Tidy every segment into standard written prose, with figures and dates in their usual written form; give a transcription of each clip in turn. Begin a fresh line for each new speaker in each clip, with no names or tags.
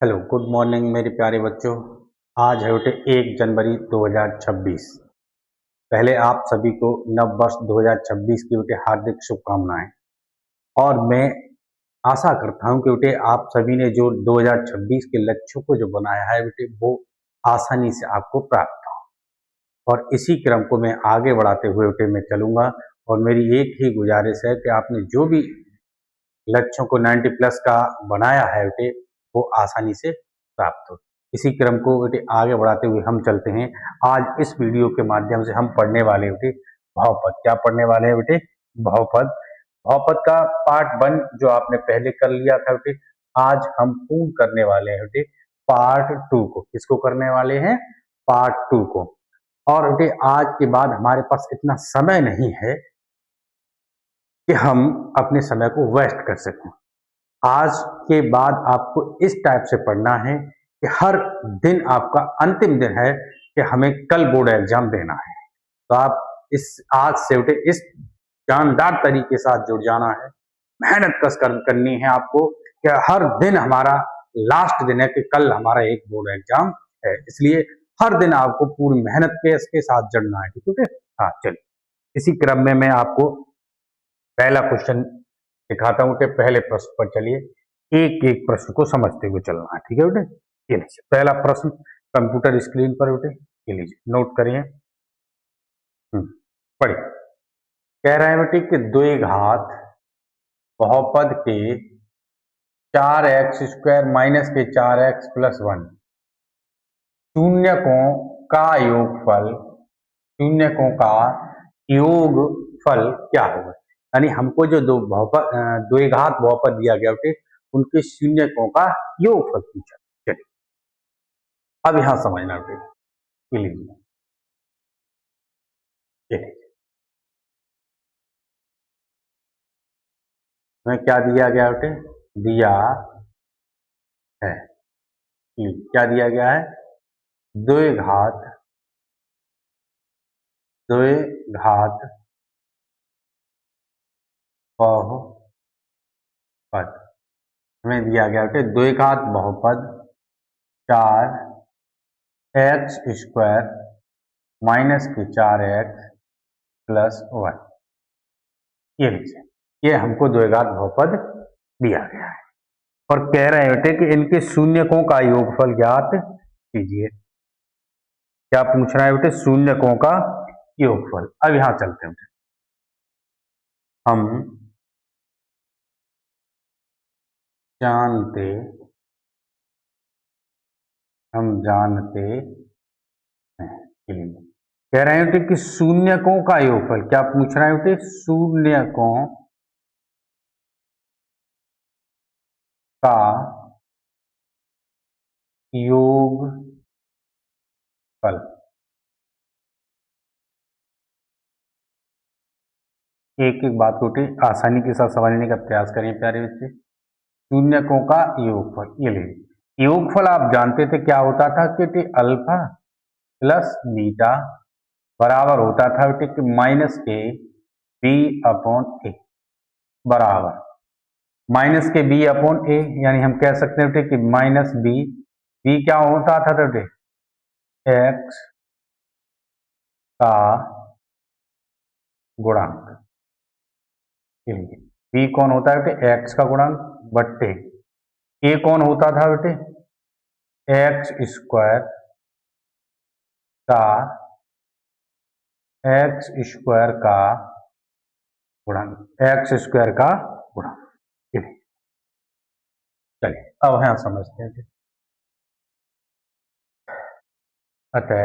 Hello good morning मेरे प्यारे बच्चों। आज है बेटे 1 जनवरी 2026। पहले आप सभी को नव वर्ष 2026 की बेटे हार्दिक शुभकामनाएं। और मैं आशा करता हूं कि बेटे आप सभी ने जो 2026 के लक्ष्यों को जो बनाया है बेटे वो आसानी से आपको प्राप्त हो। और इसी क्रम को मैं आगे बढ़ाते हुए बेटे मैं चलूंगा। और मेरी एक ही गुजारिश है कि आपने जो भी लक्ष्यों को 90 प्लस का बनाया है बेटे वो आसानी से प्राप्त हो। इसी क्रम को बेटे आगे बढ़ाते हुए हम चलते हैं। आज इस वीडियो के माध्यम से हम पढ़ने वाले बेटे भावपद। क्या पढ़ने वाले हैं बेटे? भावपद। भावपद का पार्ट 1 जो आपने पहले कर लिया था बेटे, आज हम पूर्ण करने वाले हैं बेटे पार्ट 2 को। किसको करने वाले हैं? पार्ट 2 को। और बेटे आज के बाद हमारे पास इतना समय नहीं है कि हम अपने समय को वेस्ट कर सकें। आज के बाद आपको इस टाइप से पढ़ना है कि हर दिन आपका अंतिम दिन है कि हमें कल बोर्ड एग्जाम देना है। तो आप इस आज से उठे इस जानदार तरीके के साथ जुड़ जाना है। मेहनत कस करनी है आपको कि हर दिन हमारा लास्ट दिन है कि कल हमारा एक बोर्ड एग्जाम है। इसलिए हर दिन आपको पूरी मेहनत के इसके साथ जुड़ना है। ठीक है? हाँ चलिए, इसी क्रम में मैं आपको पहला क्वेश्चन दिखाता हूँ कि पहले प्रश्न पर चलिए एक एक प्रश्न को समझते हुए चलना है। ठीक है बेटे? ये लीजिए पहला प्रश्न कंप्यूटर स्क्रीन पर बेटे, ये लीजिए नोट करिए। पढ़िए। कह रहे हैं बेटे कि द्विघात बहुपद के 4x² माइनस के 4x+1 शून्यकों का योगफल, शून्यकों का योगफल क्या होगा? यानी हमको जो दो द्विघात बहुपद दिया गया बेटे उनके शून्यकों का योगफल पूछा। चलिए अब यहां समझना बेटे, ये लीजिए हमें क्या दिया गया बेटे? दिया है, क्या दिया गया है? द्विघात, द्विघात बहुपद हमें दिया गया बेटे द्विघात बहुपद 4x² माइनस के 4x+1। ये लीजिए, ये हमको द्विघात बहुपद दिया गया है और कह रहे हैं बेटे कि इनके शून्यकों का योगफल ज्ञात कीजिए। क्या पूछ रहा है बेटे? शून्यकों का योगफल। अब यहां चलते हैं बेटे, हम जानते हैं। कह रहे हैं बेटे कि शून्यकों का योगफल। क्या पूछ रहा है बेटे? शून्यकों का योगफल। एक एक बात को आसानी के साथ समझने का प्रयास करें प्यारे बच्चे। शून्यकों का योगफल, ये ले योगफल आप जानते थे क्या होता था कि अल्फा प्लस बीटा बराबर होता था बेटे कि माइनस के b/a बराबर माइनस के b/a, यानी हम कह सकते हैं बेटे कि माइनस b क्या होता था बेटे? x का गुणांक। b कौन होता है बेटे? x का गुणांक बट्टे a कौन होता था बेटे? x² का गुणांक, x² का गुणांक। चलिए अब यहां समझते हैं। अतः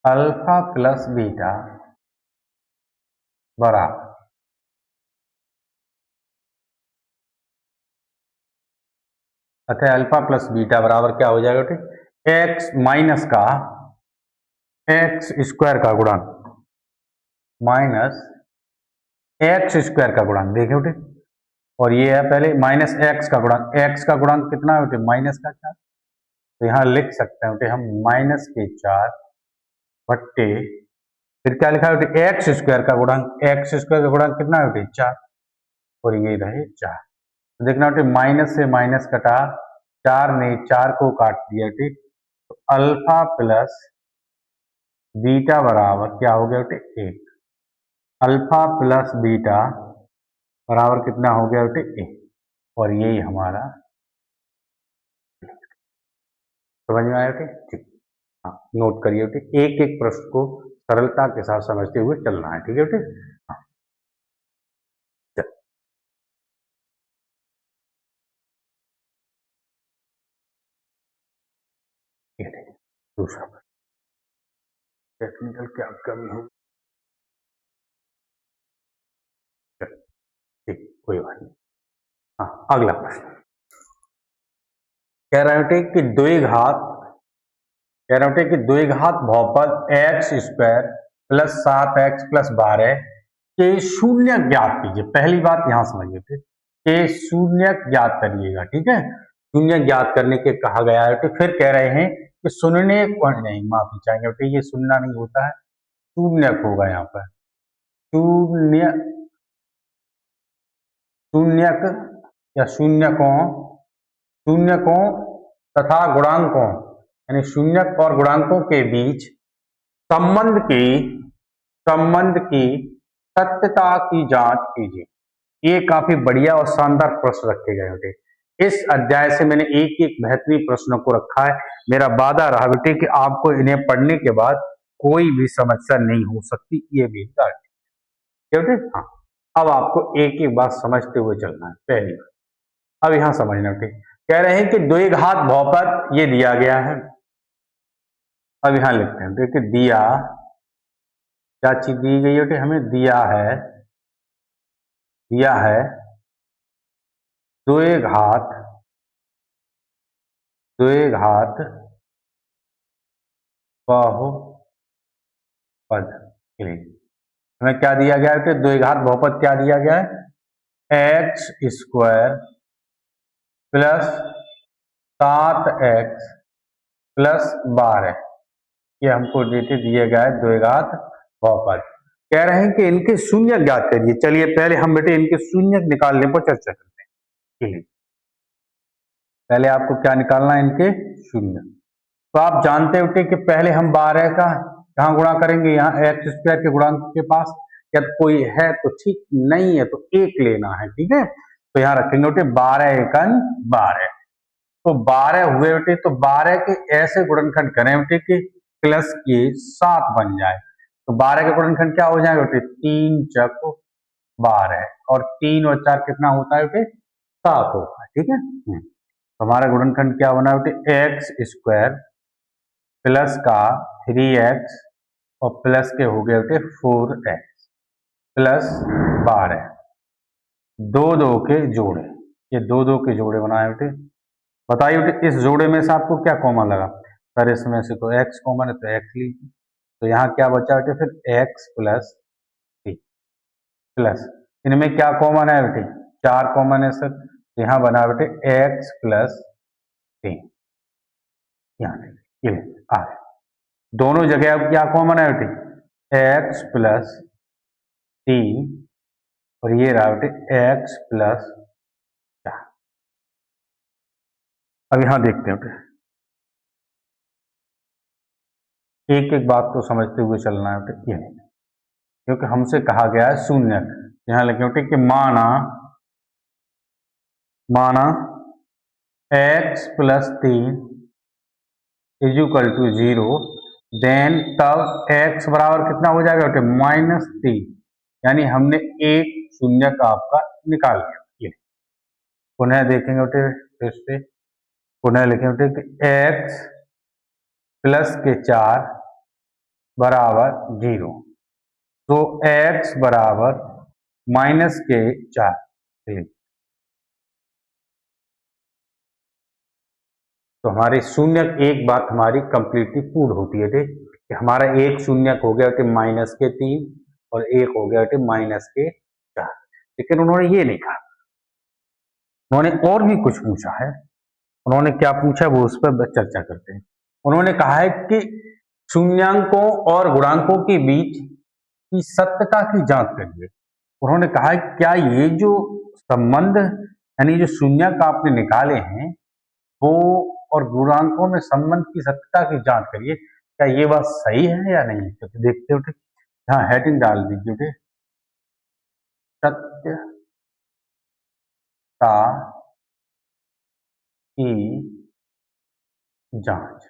अल्फा प्लस बीटा बराबर अल्फा प्लस बीटा बराबर क्या हो जाएगा बेटे? x माइनस का x² का गुणांक माइनस x² का गुणांक। देखिए बेटे, और ये है पहले माइनस x का गुणांक। x का गुणांक कितना है बेटे? माइनस का 4। तो यहां लिख सकते हैं बेटे हम माइनस के 4 बट्टे फिर क्या लिखा है बेटे? x² का गुणांक। x² का गुणांक कितना है बेटे? 4 और ये रहे 4। देखना बेटे माइनस से माइनस कटा, 4 ने 4 को काट दिया, ठीक। तो अल्फा प्लस बीटा बराबर क्या हो गया बेटे 1। अल्फा प्लस बीटा बराबर कितना हो गया बेटे 1। और यही हमारा, समझ में आया बेटे, ठीक। हाँ, नोट करिए बेटे, एक एक प्रश्न को सरलता के साथ समझते हुए चलना है, ठीक है बेटे। हाँ, दूसरा टेक्निकल क्या कमी हो, ठीक, कोई बात नहीं। हाँ, अगला प्रश्न कह रहे थे कि द्विघात, कह रहे थे कि द्विघात बहुपद x square plus 7x plus 12 के शून्य ज्ञात कीजिए। पहली बात यहां समझिए थे कि शून्य ज्ञात करिएगा, ठीक है। शून्य ज्ञात करने के कहा गया है, तो फिर कह रहे हैं कि शून्य नहीं, माफी चाहेंगे बेटे, ये शून्य नहीं होता है, शून्यक होगा यहाँ पर, शून्य, शून्यक या शून्यकों, शून्यकों तथा गुणांकों, यानी शून्यक और गुणांकों के बीच संबंध की सत्यता की जांच कीजिए। ये काफी बढ़िया और शानदार प्रश्न रखे गए बेटे। इस अध्याय से मैंने एक एक बेहतरीन प्रश्नों को रखा है। मेरा वादा रहा बेटे कि आपको इन्हें पढ़ने के बाद कोई भी समस्या नहीं हो सकती, ये भी गारंटी बेटे। हाँ, अब आपको एक एक बात समझते हुए चलना है। पहली बात अब यहां समझना बेटे, कह रहे हैं कि द्विघात बहुपद ये दिया गया है। अब यहां लिखते हैं, देखिए दिया, क्या चीज दी गई है, हमें दिया है द्विघात बहुपद के लिए हमें क्या दिया गया है, द्विघात बहुपद क्या दिया गया है, x square plus 7x plus 12, ये हमको देते दिए गए द्विघात बहुपद। कह रहे हैं कि इनके शून्य ज्ञात करिए। चलिए पहले हम बेटे इनके शून्य निकालने पर चर्चा करते हैं। पहले आपको क्या निकालना है, इनके शून्य। तो आप जानते हो कि पहले हम 12 का कहाँ गुणा करेंगे, यहाँ एक्स स्क्वायर के गुणांक के पास, या कोई है तो ठीक, नहीं है तो 1 लेना है, ठीक है। तो यहाँ रखेंगे बेटे 12 एकन 12, तो 12 हुए बेटे, तो 12 के ऐसे गुणनखंड करें बेटे कि प्लस के 7 बन जाए। तो 12 के गुणनखंड क्या हो जाएगा बेटे, 3 चक 12, और 3 और 4 कितना होता है बेटे, 7 होता है, ठीक है। हमारा गुणनखंड क्या बना बेटे, एक्स स्क्वायर प्लस का 3x और प्लस के हो गए बेटे 4x प्लस 12, दो दो के जोड़े, ये दो दो के जोड़े बनाए बेटे। बताइए बेटे इस जोड़े में से आपको क्या कॉमन लगा, सर इसमें से तो x कॉमन है, तो x लीजिए। तो यहाँ क्या बचा बेटे, फिर x प्लस 3 प्लस, इनमें क्या कॉमन है बेटे, 4 कॉमन है सर, तो यहाँ बना बेटे x प्लस 3, यहाँ ये आ गया। दोनों जगह अब क्या कॉमन है बेटे, x प्लस 3 और ये रहा बेटे x प्लस 4। अब यहां देखते हैं बेटे, एक एक बात को समझते हुए चलना है बेटे। ये क्योंकि हमसे कहा गया है शून्य, यहां लिखे बेटे कि माना x plus 3 is equal to 0, then तब x बराबर कितना हो जाएगा बेटे, -3, यानी हमने एक शून्य का आपका निकाल लिया। पुनः देखेंगे बेटे, फिर से पुनः लिखेंगे बेटे कि x प्लस के 4 बराबर 0, तो x बराबर माइनस के 4। तो हमारे शून्य एक बात हमारी कंप्लीटली पूर्ण होती है कि हमारा एक शून्य हो गया कि -3 और एक हो गया कि -4। लेकिन उन्होंने ये नहीं कहा, उन्होंने और भी कुछ पूछा है। उन्होंने क्या पूछा वो उस पर चर्चा करते हैं। उन्होंने कहा है कि शून्यांकों और गुणांकों के बीच की सत्यता की जांच करिए। उन्होंने कहा है क्या ये जो संबंध यानी जो शून्यक आपने निकाले हैं वो और गुणांकों में संबंध की सत्यता की जांच करिए, क्या ये बात सही है या नहीं। तो देखते हो, हाँ हेडिंग डाल दीजिए बेटे, सत्यता की जांच,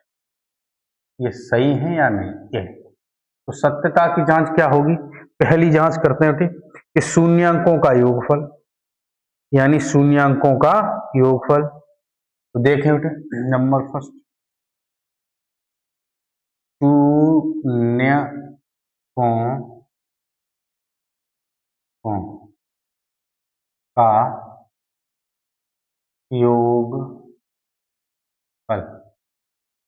ये सही है या नहीं ये। तो सत्यता की जांच क्या होगी, पहली जांच करते हैं बेटे कि शून्यांकों का योगफल, यानी शून्यांकों का योगफल। तो देखें बेटे नंबर फर्स्ट, शून्यकों का योगफल,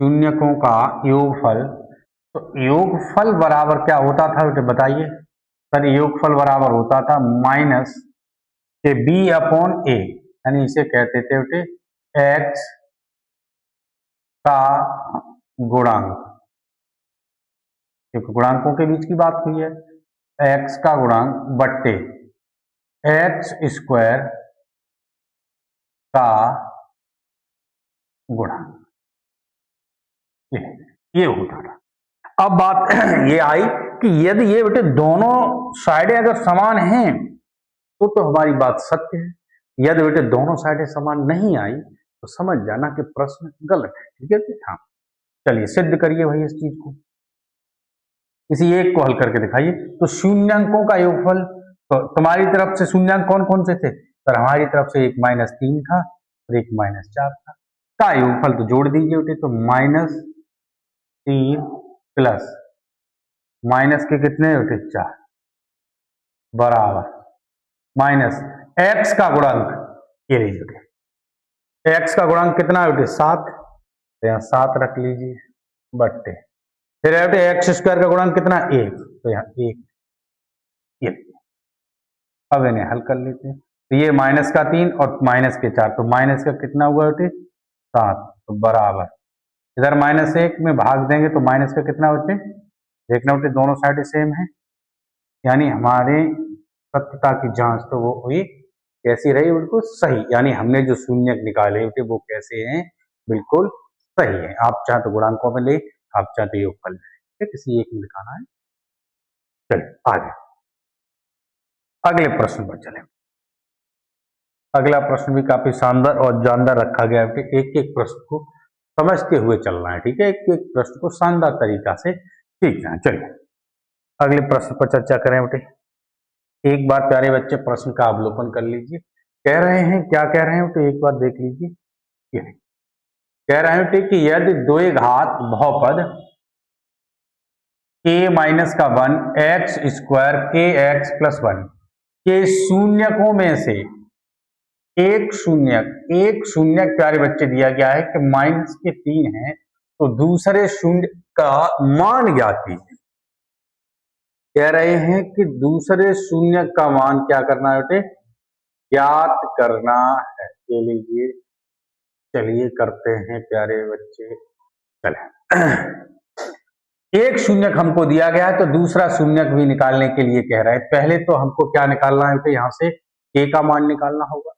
शून्यकों का योगफल। तो योगफल बराबर क्या होता था बेटे बताइए। सर योगफल बराबर होता था माइनस के बी अपॉन ए, यानी इसे कहते थे बेटे एक्स का गुणांक, क्योंकि गुणांकों के बीच की बात हुई है, एक्स का गुणांक बट्टे एक्स स्क्वायर का गुणांक, ये होता था। अब बात ये आई कि यदि ये बेटे दोनों साइडें अगर समान हैं तो हमारी बात सत्य है, यदि बेटे दोनों साइडें समान नहीं आई तो समझ जाना कि प्रश्न गलत है। ठीक है, हाँ चलिए सिद्ध करिए भाई इस चीज को, किसी एक को हल करके दिखाइए। तो शून्यांकों का योगफल, तो तुम्हारी तरफ से शून्यांक कौन कौन से थे, सर हमारी तरफ से एक -3 था और एक -4 था, का योगफल तो जोड़ दीजिए बेटे, तो -3 प्लस माइनस के कितने बेटे 4 बराबर माइनस एक्स का गुणांक, ये लीजिए बेटे एक्स का गुणांक कितना है बेटे 7, तो यहाँ 7 रख लीजिए बट्टे, फिर है बेटे एक्स स्क्वायर का गुणांक कितना 1, तो यहाँ 1, ये अब इन्हें हल कर लेते हैं। तो ये -3 और -4, तो माइनस का कितना हुआ बेटे 7, तो बराबर इधर -1 में भाग देंगे तो माइनस का कितना बचे, देखना बेटे दोनों साइड सेम है, यानी हमारे सत्यता की जांच तो वो हुई कैसी रही, बिल्कुल सही, यानी हमने जो शून्यक निकाले थे वो कैसे हैं, बिल्कुल सही है। आप चाहे तो गुणांकों में ले, आप चाहे तो योगफल में, किसी एक में दिखाना है। चलिए आगे अगले प्रश्न पर चले। अगला प्रश्न भी काफी शानदार और जानदार रखा गया है, एक एक प्रश्न को समझते हुए चलना है। ठीक है, एक एक प्रश्न को शानदार तरीका से सीखना है। चलिए अगले प्रश्न पर चर्चा करें बेटे। एक बार प्यारे बच्चे प्रश्न का अवलोकन कर लीजिए, कह रहे हैं क्या कह रहे हैं तो एक बार देख लीजिए। ये कह रहे हैं कि यदि द्विघात बहुपद k माइनस का 1 एक्स स्क्वायर के एक्स प्लस 1 के शून्यकों में से एक शून्यक प्यारे बच्चे दिया गया है कि माइनस के 3 है, तो दूसरे शून्य का मान ज्ञात कीजिए। कह रहे हैं कि दूसरे शून्य का मान क्या करना है बेटे, ज्ञात करना है। ले लीजिए, चलिए करते हैं प्यारे बच्चे। चले एक शून्यक हमको दिया गया है तो दूसरा शून्यक भी निकालने के लिए कह रहा है। पहले तो हमको क्या निकालना है बेटे, यहां से k का मान निकालना होगा,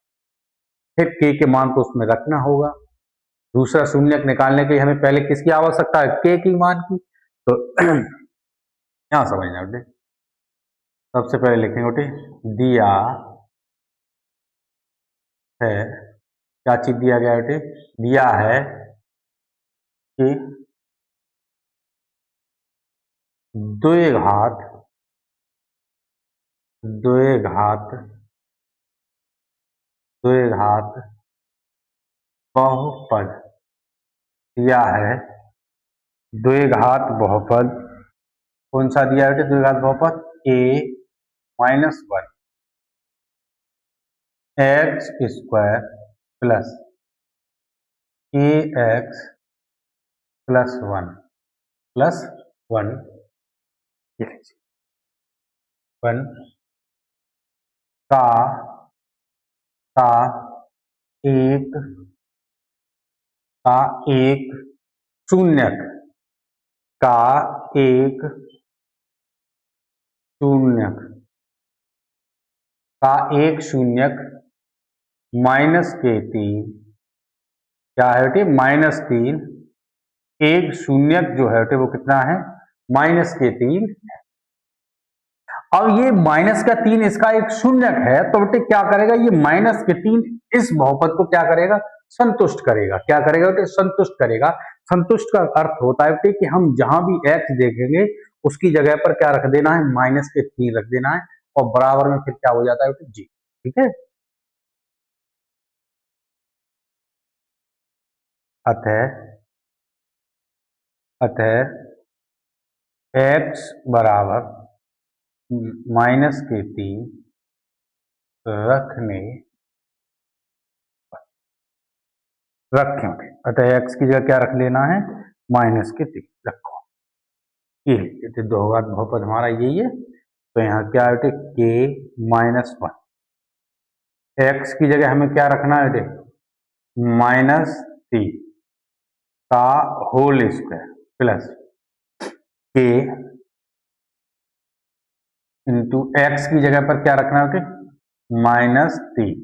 फिर k के मान को उसमें रखना होगा। दूसरा शून्यक निकालने के लिए हमें पहले किसकी आवश्यकता है, k की मान की। तो यहां समझना बेटे, सबसे पहले लिखेंगे बेटे दिया है, क्या चीज दिया गया बेटे, दिया है कि द्विघात बहुपद दिया है, द्विघात बहुपद कौन सा दिया बेटे, द्विघात बहुपद a minus 1 x square plus A x plus 1 का एक शून्यक का एक शून्यक -3 क्या है बेटे, -3 एक शून्यक जो है बेटे वो कितना है, -3 है। अब ये -3 इसका एक शून्यक है, तो बेटे क्या करेगा, ये -3 इस बहुपद को क्या करेगा, संतुष्ट करेगा। क्या करेगा बेटे, संतुष्ट करेगा। संतुष्ट का अर्थ होता है बेटे कि हम जहां भी x देखेंगे उसकी जगह पर क्या रख देना है, -3 रख देना है, और बराबर में फिर क्या हो जाता है बेटे, जी। ठीक है, अतः अतः x बराबर -3 रखने रखें। अतः x की जगह क्या रख लेना है, -3 रखो। ये दो घात बहुपद हमारा यही है। तो यहाँ क्या है बेटे, k-1, x की जगह हमें क्या रखना है बेटे, -3 का whole square plus k into x की जगह पर क्या रखना है बेटे, -3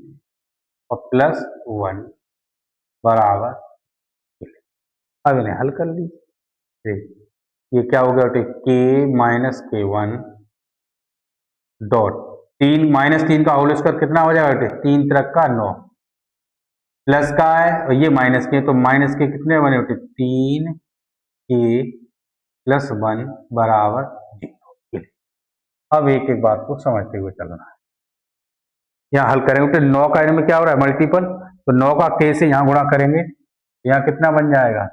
और +1 बराबर। अब इन्हें हल कर लीजिए। ये क्या हो गया बेटे, k-k1 डॉट 3 का होल स्क्वायर कितना हो जाएगा बेटे, 3 त्रिक का 9 प्लस का है और ये माइनस के, तो माइनस के कितने बने बेटे, 3k+1 बराबर 0। अब एक एक बात को समझते हुए चलना है। यहाँ हल करेंगे बेटे, 9 का इनमें क्या हो रहा है, मल्टीपल, तो 9 का k से यहाँ गुणा करेंगे, यहाँ कितना बन जाएगा,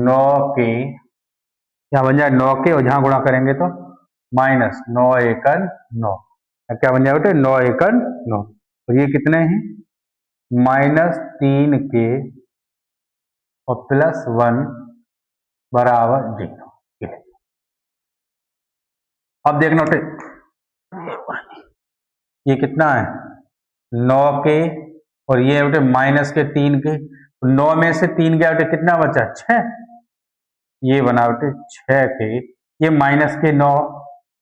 9k, यहाँ बन जाए 9k और जहाँ गुणा करेंगे तो -9×1=9, क्या बन जाएगा बेटे, 9×1=9, तो ये कितने हैं, -3k और +1 बराबर 0। अब देखना बेटे, ये कितना है, 9k और ये बेटे -3k, 9 में से 3 गया बेटे, कितना बचा, 6, ये बना बेटे 6k, ये -9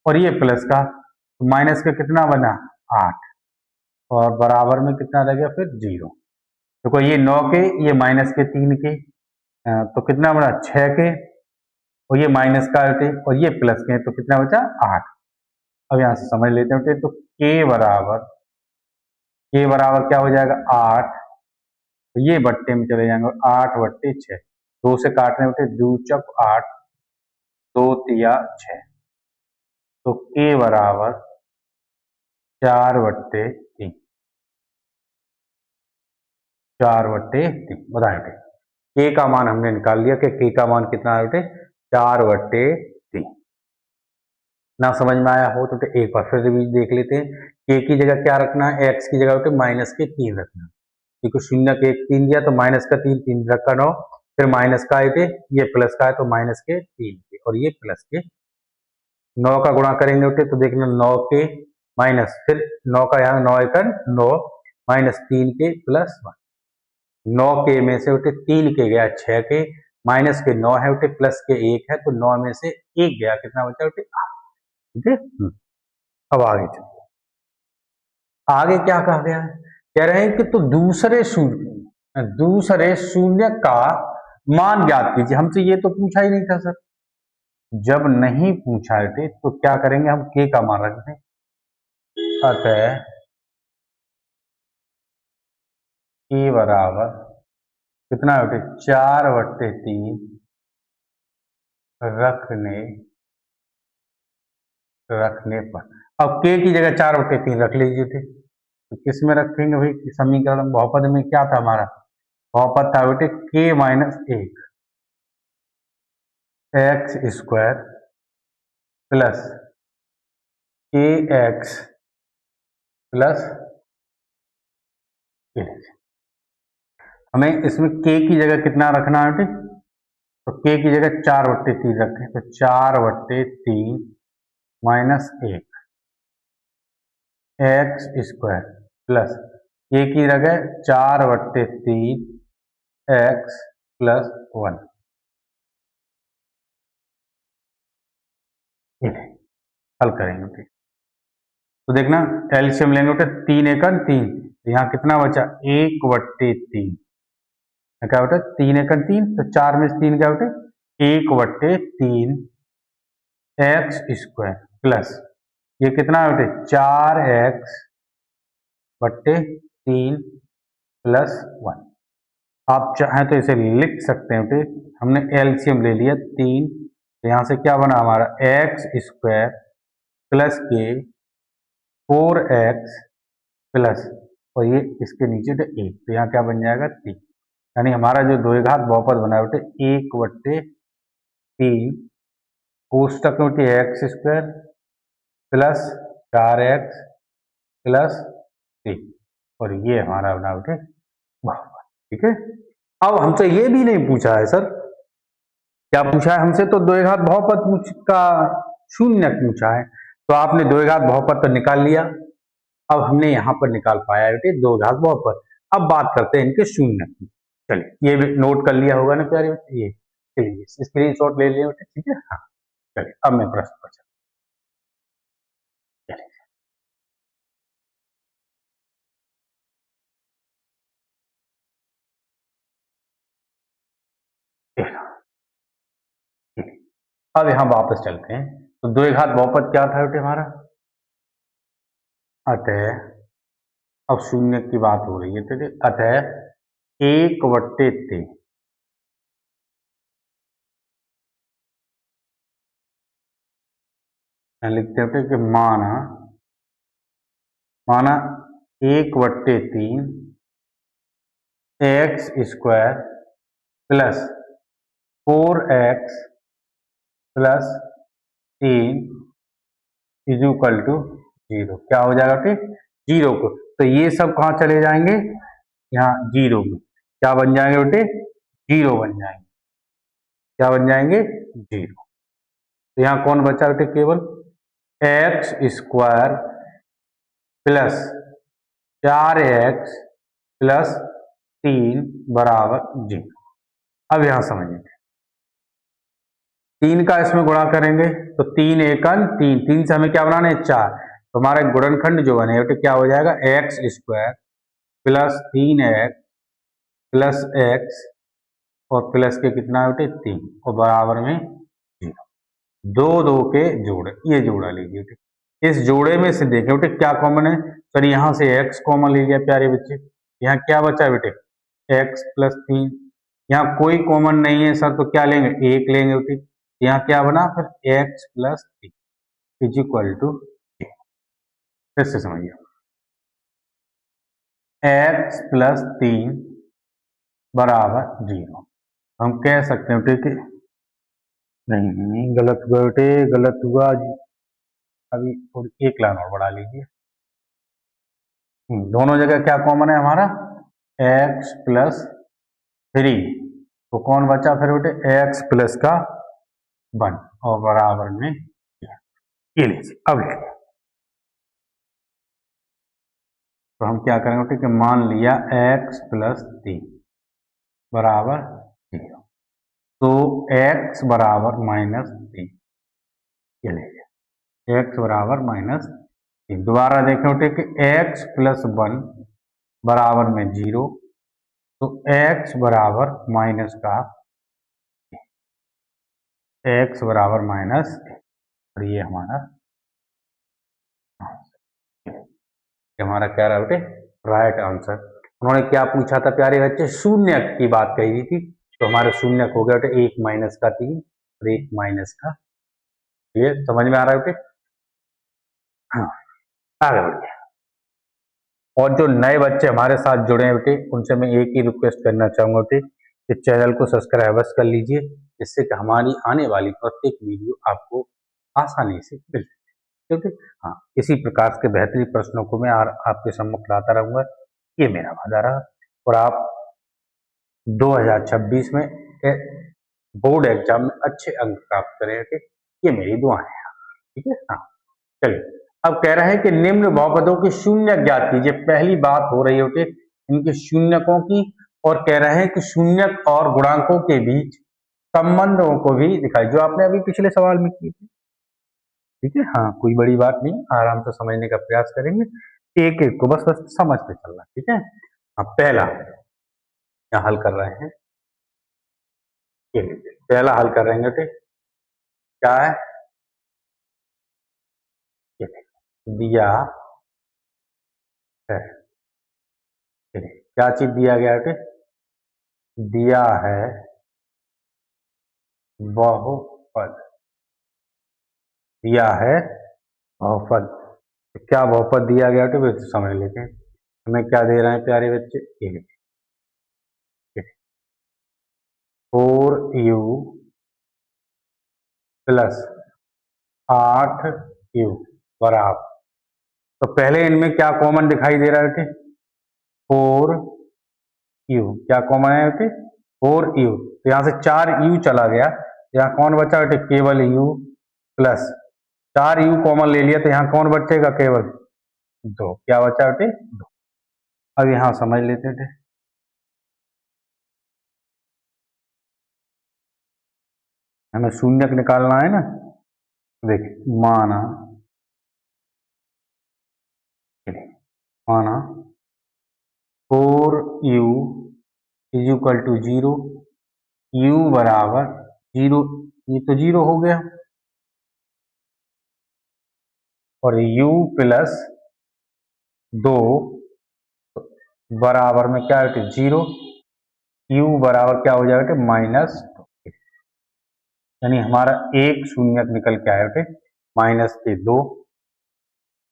और ये प्लस का, तो माइनस का कितना बना, 8, और बराबर में कितना रह गया फिर, 0। देखो ये 9k, ये -3k, तो कितना बना, 6k, और ये माइनस का बेटे और ये प्लस के, तो कितना बचा, 8। अब यहाँ से समझ लेते हैं बेटे, तो k बराबर क्या हो जाएगा, 8, तो ये बट्टे में चले जाएंगे, 8/6, 2 से काटने बेटे, 2 चौक 8, 2 तिया 6, तो k बराबर 4/3, 4/3 बताए थे। k का मान हमने निकाल लिया कि k का मान कितना है बेटे, 4/3। ना समझ में आया हो तो एक बार फिर रिवीज देख लेते हैं। k की जगह क्या रखना है, x की जगह बेटे -3 रखना है, क्योंकि शून्य के 1 3 दिया, तो -3 3 रखा 9, फिर माइनस का है, ये प्लस का है, तो -3 और ये प्लस के 9 का गुणा करेंगे बेटे, तो देखना 9 के माइनस, फिर 9 का यहाँ 9×9 -3k +1, 9 के में से बेटे 3 के गया 6 के, माइनस के 9 है बेटे, प्लस के 1 है, तो 9 में से 1 गया, कितना बचा बेटे, 8। ठीक है, अब आगे चलिए। आगे क्या कहा गया है, कह रहे हैं कि तो दूसरे शून्य का मान ज्ञात कीजिए। हमसे ये तो पूछा ही नहीं था सर। जब नहीं पूछा है तो क्या करेंगे, हम k का मान रखते हैं। अतः k बराबर कितना बेटे, 4/3 रखने पर। अब k की जगह 4/3 रख लीजिए थे, तो किस में रखेंगे भाई, समीकरण बहुपद में क्या था हमारा, बहुपद था बेटे k-1 x² plus kx plus, हमें इसमें k की जगह कितना रखना है बेटे, तो k की जगह 4/3 रखें, तो 4/3 -1 x² प्लस k की जगह 4/3 x + 1। हल करेंगे, तो देखना एलसीएम लेंगे बेटे, 3 × 3 तो यहाँ कितना बचा 1/3, क्या बेटा 3 × 3 तो 4 में से 3 क्या बेटे 1/3 x² प्लस ये कितना है बेटे 4x/3 प्लस 1। आप चाहें तो इसे लिख सकते हैं बेटे, हमने एलसीएम ले लिया 3, तो यहाँ से क्या बना हमारा x² प्लस के 4x प्लस और ये इसके नीचे तो 1, तो यहाँ क्या बन जाएगा 3, यानी हमारा जो द्विघात बहुपद बना बेटे 1/3 कोष्टक में बेटे x² प्लस 4x प्लस 3 और ये हमारा बना बेटे बहुपद। ठीक है, अब हमसे ये भी नहीं पूछा है सर, क्या पूछा है हमसे, तो द्विघात बहुपद का शून्य पूछा है, तो आपने द्विघात बहुपद तो निकाल लिया, अब हमने यहाँ पर निकाल पाया बेटे द्विघात बहुपद। अब बात करते हैं इनके शून्य की। चलिए ये भी नोट कर लिया होगा ना प्यारे बच्चे, ये चलिए स्क्रीनशॉट ले लिया बेटे। ठीक है, हाँ चलिए अब मैं प्रश्न पर चलता हूँ। अब यहाँ वापस चलते हैं, तो द्विघात बहुपद क्या था बेटे हमारा, अतः अब शून्य की बात हो रही है, तो अतः 1/3 लिखते हैं कि माना 1/3 x² plus 4x plus 3 is equal to 0। क्या हो जाएगा बेटे 0 को, तो ये सब कहाँ चले जाएंगे, यहाँ 0 में क्या बन जाएंगे बेटे 0 बन जाएंगे, क्या बन जाएंगे 0। तो यहाँ कौन बचा बेटे केवल x² प्लस 4x प्लस 3 बराबर 0। अब यहां समझिए 3 का इसमें गुणा करेंगे तो 3 एकन 3, 3 से हमें क्या बनाना है 4, तो हमारा गुणनखंड जो बने बेटे क्या हो जाएगा x² plus 3x plus x और प्लस के कितना है बेटे 3 और बराबर में 0। 2 के जोड़े, ये जोड़ा लीजिए बेटे। इस जोड़े में से देखें बेटे क्या कॉमन है, सर यहाँ से x कॉमन ले लिया प्यारे बच्चे, यहाँ क्या बचा बेटे x प्लस 3, यहाँ कोई कॉमन नहीं है सर, तो क्या लेंगे 1 लेंगे बेटे, यहाँ क्या बना फिर x plus 3 is equal to, फिर से समझिए x प्लस 3 बराबर 0। हम कह सकते हैं बेटे कि नहीं गलत हुआ बेटे, गलत हुआ जी, अभी थोड़ी एक लाइन और बढ़ा लीजिए। दोनों जगह क्या कॉमन है हमारा x प्लस 3, तो कौन बचा फिर बेटे x प्लस का 1 और बराबर में ये लीजिए। अब लिखिए, तो हम क्या करेंगे बेटे कि मान लिया x प्लस 3 बराबर 0, तो x बराबर -3, ये लीजिए x बराबर -3। दोबारा देखें बेटे कि x प्लस 1 बराबर में 0, तो x बराबर माइनस का x बराबर माइनस, और ये हमारा क्या रहा बेटे राइट आंसर। उन्होंने क्या पूछा था प्यारे बच्चे, शून्य की बात कही थी, तो हमारे शून्य हो गया बेटे 1 माइनस का 3 और 1 माइनस का, ये समझ में आ रहा है बेटे। हाँ आगे बढ़िए, और जो नए बच्चे हमारे साथ जुड़े हैं बेटे उनसे मैं एक ही रिक्वेस्ट करना चाहूंगा बेटे कि चैनल को सब्सक्राइब अवश्य कर लीजिए, जिससे कि हमारी आने वाली प्रत्येक वीडियो आपको आसानी से मिल सके। क्योंकि हाँ इसी प्रकार के बेहतरीन प्रश्नों को मैं आपके सम्मुख लाता रहूंगा, ये मेरा वादा रहा। और आप 2026 में बोर्ड एग्जाम में अच्छे अंक प्राप्त करेंगे, ये मेरी दुआएं हैं। ठीक है, हाँ चलिए अब कह रहे हैं कि निम्न बहुपदों की शून्य ज्ञात कीजिए। पहली बात हो रही है कि इनके शून्यकों की, और कह रहे हैं कि शून्यक और गुणांकों के बीच संबंधों को भी दिखाई, जो आपने अभी पिछले सवाल में की थी। ठीक है, हाँ कोई बड़ी बात नहीं, आराम से समझने का प्रयास करेंगे। एक एक को बस बस समझते चलना, ठीक है। अब पहला क्या हल कर रहे हैं, ये लीजिए पहला हल कर रहे हैं बेटे, क्या है, ये दिया है, क्या चीज दिया गया बेटे, दिया है बहुपद, दिया है बहुपद। तो क्या बहुपद दिया गया बेटे, तो समझ लेते हैं। हमें क्या दे रहे हैं प्यारे बच्चे, ये 4u प्लस 8u बराबर, तो पहले इनमें क्या कॉमन दिखाई दे रहा है बेटे, 4u, क्या कॉमन है बेटे, 4u, तो यहाँ से 4u चला गया, यहाँ कौन बचा बेटे, केवल u प्लस 4u कॉमन ले लिया, तो यहाँ कौन बचेगा, केवल 2, क्या बचा बेटे, 2। अब यहाँ समझ लेते थे, हमें शून्यक निकालना है ना, देखिए माना माना 4u is equal to 0, u बराबर 0, ये तो 0 हो गया, और u प्लस 2 बराबर में क्या है, 0, u बराबर क्या हो जाएगा, -2, यानी हमारा एक शून्यक निकल के आया बेटे -2,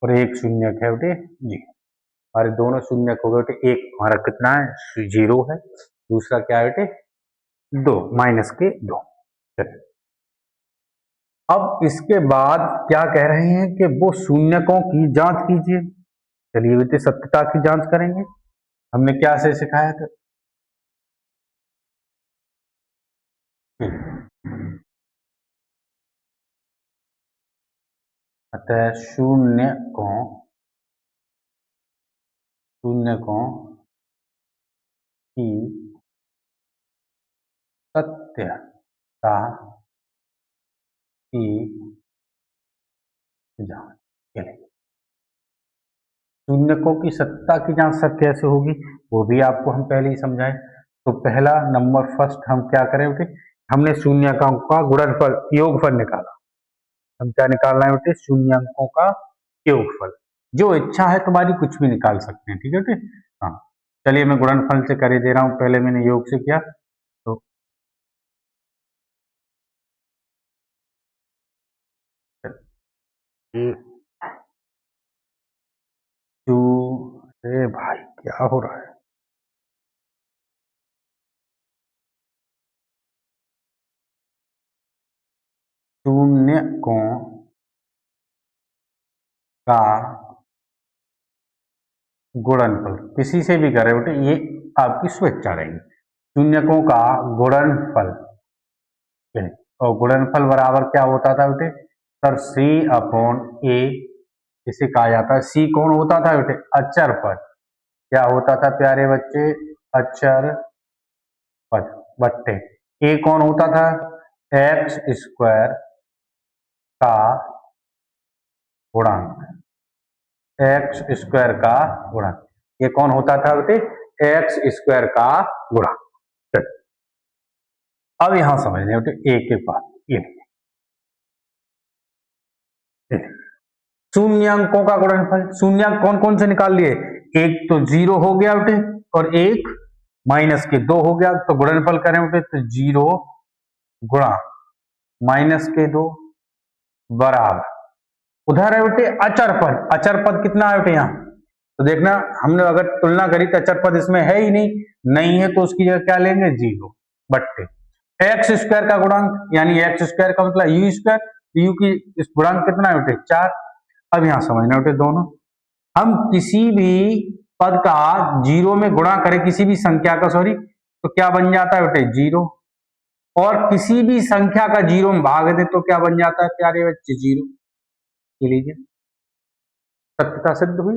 और एक शून्यक है बेटे जी, हमारे दोनों शून्यक हो गए बेटे, एक हमारा कितना है, 0 है, दूसरा क्या है बेटे, 2, -2। अब इसके बाद क्या कह रहे हैं कि वो शून्यकों की जांच कीजिए। चलिए बेटे सत्यता की जांच करेंगे, हमने क्या से सिखाया था, अतः शून्यकों की सत्यता की जांच करेंगे। शून्यकों की सत्ता की जांच सर कैसे होगी, वो भी आपको हम पहले ही समझाए। तो पहला नंबर फर्स्ट हम क्या करें बेटे, हमने शून्यकों का गुणनफल योगफल निकाला, हम क्या निकालना है बेटे, शून्यकों का योगफल, जो इच्छा है तुम्हारी कुछ भी निकाल सकते हैं, ठीक है बेटे। हाँ चलिए मैं गुणनफल से कर ही दे रहा हूँ, पहले मैंने योग से किया, तो अरे भाई क्या हो रहा है, शून्यकों का गुणनफल किसी से भी करें बेटे, ये आपकी स्वेच्छा रहेगी, शून्यकों का गुणनफल, और गुणनफल बराबर क्या होता था बेटे, सर C/A, इसे कहा जाता है, C कौन होता था बेटे, अचर पद, क्या होता था प्यारे बच्चे, अचर पद, बट्टे A कौन होता था, x² का गुणांक, x² का गुणांक, ये कौन होता था बेटे, x² का गुणांक। अब यहां समझ लें बेटे एक एक बात, ये शून्यंकों का गुणनफल, शून्यंक कौन कौन से निकाल लिए, एक तो 0 हो गया बेटे, और एक -2 हो गया, तो गुणनफल करें बेटे तो 0 गुणा -2 बराबर, उधर है बेटे अचर पद, अचर पद कितना है बेटे यहाँ, तो देखना हमने अगर तुलना करी तो अचर पद इसमें है ही नहीं, नहीं है तो उसकी जगह क्या लेंगे, 0 बट्टे x² का गुणांक, यानी x² का मतलब u², u की इस गुणांक कितना है बेटे 4। अब यहां समझना बेटे दोनों, हम किसी भी पद का 0 में गुणा करें, किसी भी संख्या का सॉरी, तो क्या बन जाता है बेटे 0, और किसी भी संख्या का 0 में भाग दे तो क्या बन जाता है प्यारे बच्चे 0। ये लीजिए सत्यता सिद्ध हुई,